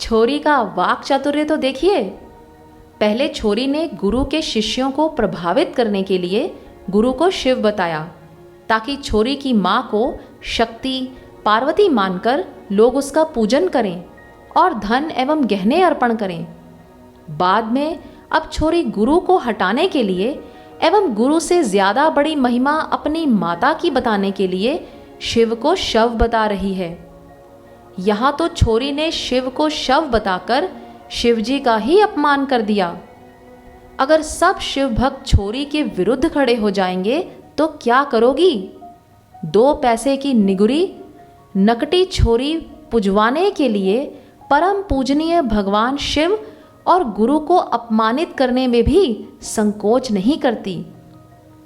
छोरी का वाक चातुर्य तो देखिए। पहले छोरी ने गुरु के शिष्यों को प्रभावित करने के लिए गुरु को शिव बताया, ताकि छोरी की माँ को शक्ति पार्वती मानकर लोग उसका पूजन करें और धन एवं गहने अर्पण करें। बाद में अब छोरी गुरु को हटाने के लिए एवं गुरु से ज्यादा बड़ी महिमा अपनी माता की बताने के लिए शिव को शव बता रही है। यहाँ तो छोरी ने शिव को शव बताकर शिवजी का ही अपमान कर दिया। अगर सब शिव भक्त छोरी के विरुद्ध खड़े हो जाएंगे तो क्या करोगी? 2 पैसे की निगुरी नकटी छोरी पुजवाने के लिए परम पूजनीय भगवान शिव और गुरु को अपमानित करने में भी संकोच नहीं करती।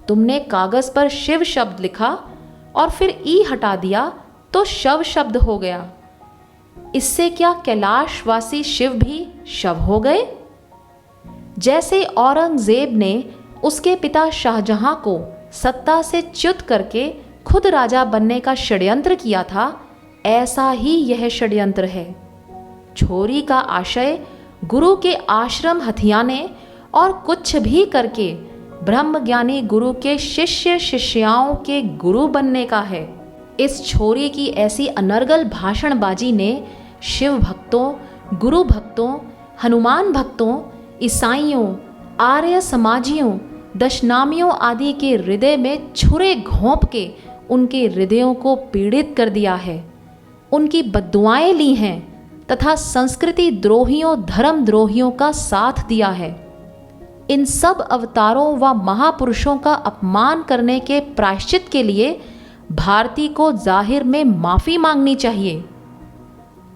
तुमने कागज पर शिव शब्द लिखा और फिर ई हटा दिया तो शव शब्द हो गया। इससे क्या कैलाशवासी शिव भी शव हो गए? जैसे औरंगजेब ने उसके पिता शाहजहां को सत्ता से च्युत करके खुद राजा बनने का षड्यंत्र किया था, ऐसा ही यह षड्यंत्र है। छोरी का आशय गुरु के आश्रम हथियाने और कुछ भी करके ब्रह्मज्ञानी गुरु के शिष्य शिष्याओं के गुरु बनने का है। इस छोरी की ऐसी अनर्गल भाषणबाजी ने शिव भक्तों, गुरु भक्तों, हनुमान भक्तों, ईसाइयों, आर्य समाजियों, दशनामियों आदि के हृदय में छुरे घोंप के उनके हृदयों को पीड़ित कर दिया है। उनकी बद्दुआएं ली हैं तथा संस्कृति द्रोहियों, धर्म द्रोहियों का साथ दिया है। इन सब अवतारों व महापुरुषों का अपमान करने के प्रायश्चित के लिए भारती को जाहिर में माफी मांगनी चाहिए।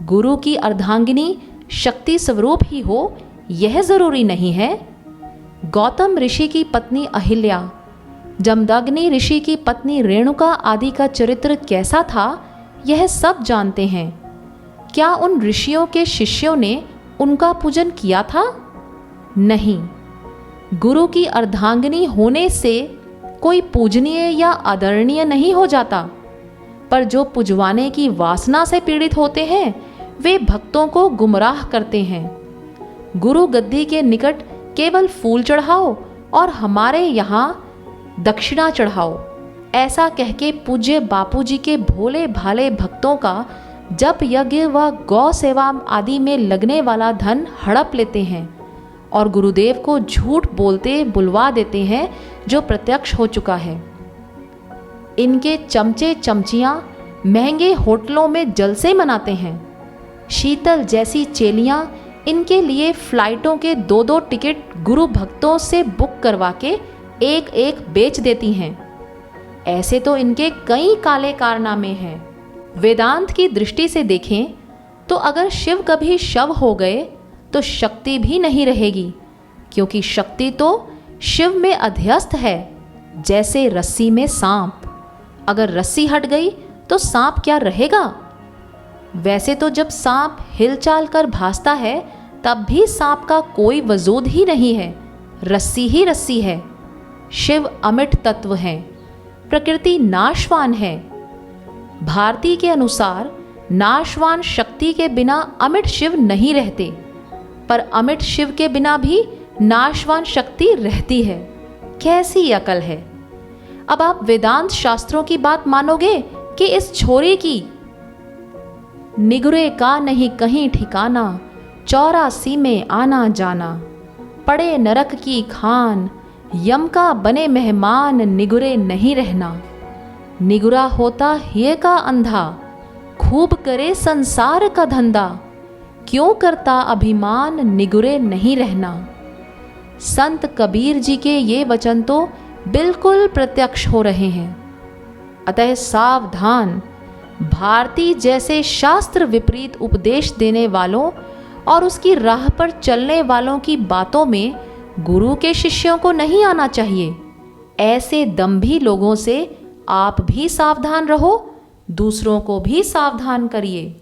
गुरु की अर्धांगिनी शक्ति स्वरूप ही हो यह जरूरी नहीं है। गौतम ऋषि की पत्नी अहिल्या, जमदग्नि ऋषि की पत्नी रेणुका आदि का चरित्र कैसा था यह सब जानते हैं। क्या उन ऋषियों के शिष्यों ने उनका पूजन किया था? नहीं। गुरु की अर्धांगिनी होने से कोई पूजनीय या आदरणीय नहीं हो जाता, पर जो पुजवाने की वासना से पीड़ित होते हैं वे भक्तों को गुमराह करते हैं। गुरु गद्दी के निकट केवल फूल चढ़ाओ और हमारे यहाँ दक्षिणा चढ़ाओ, ऐसा कहके पूज्य बापूजी के भोले भाले भक्तों का जप यज्ञ व गौ सेवा आदि में लगने वाला धन हड़प लेते हैं और गुरुदेव को झूठ बोलते बुलवा देते हैं, जो प्रत्यक्ष हो चुका है। इनके चमचे चमचियाँ महंगे होटलों में जलसे मनाते हैं। शीतल जैसी चेलियाँ इनके लिए फ्लाइटों के 2-2 टिकट गुरु भक्तों से बुक करवा के एक एक बेच देती हैं। ऐसे तो इनके कई काले कारनामे हैं। वेदांत की दृष्टि से देखें तो अगर शिव कभी शव हो गए तो शक्ति भी नहीं रहेगी, क्योंकि शक्ति तो शिव में अध्यस्त है, जैसे रस्सी में सांप। अगर रस्सी हट गई तो सांप क्या रहेगा? वैसे तो जब सांप हिलचाल कर भासता है तब भी सांप का कोई वजूद ही नहीं है, रस्सी ही रस्सी है। शिव अमिट तत्व है, प्रकृति नाशवान है। भारती के अनुसार नाशवान शक्ति के बिना अमिट शिव नहीं रहते, पर अमिट शिव के बिना भी नाशवान शक्ति रहती है। कैसी अकल है! अब आप वेदांत शास्त्रों की बात मानोगे कि इस छोरे की? निगुरे का नहीं कहीं ठिकाना, 84 में आना जाना, पड़े नरक की खान, यम का बने मेहमान, निगुरे नहीं रहना। निगुरा होता हिये का अंधा, खूब करे संसार का धंधा, क्यों करता अभिमान, निगुरे नहीं रहना। संत कबीर जी के ये वचन तो बिल्कुल प्रत्यक्ष हो रहे हैं। अतः सावधान, भारती जैसे शास्त्र विपरीत उपदेश देने वालों और उसकी राह पर चलने वालों की बातों में गुरु के शिष्यों को नहीं आना चाहिए। ऐसे दंभी लोगों से आप भी सावधान रहो, दूसरों को भी सावधान करिए।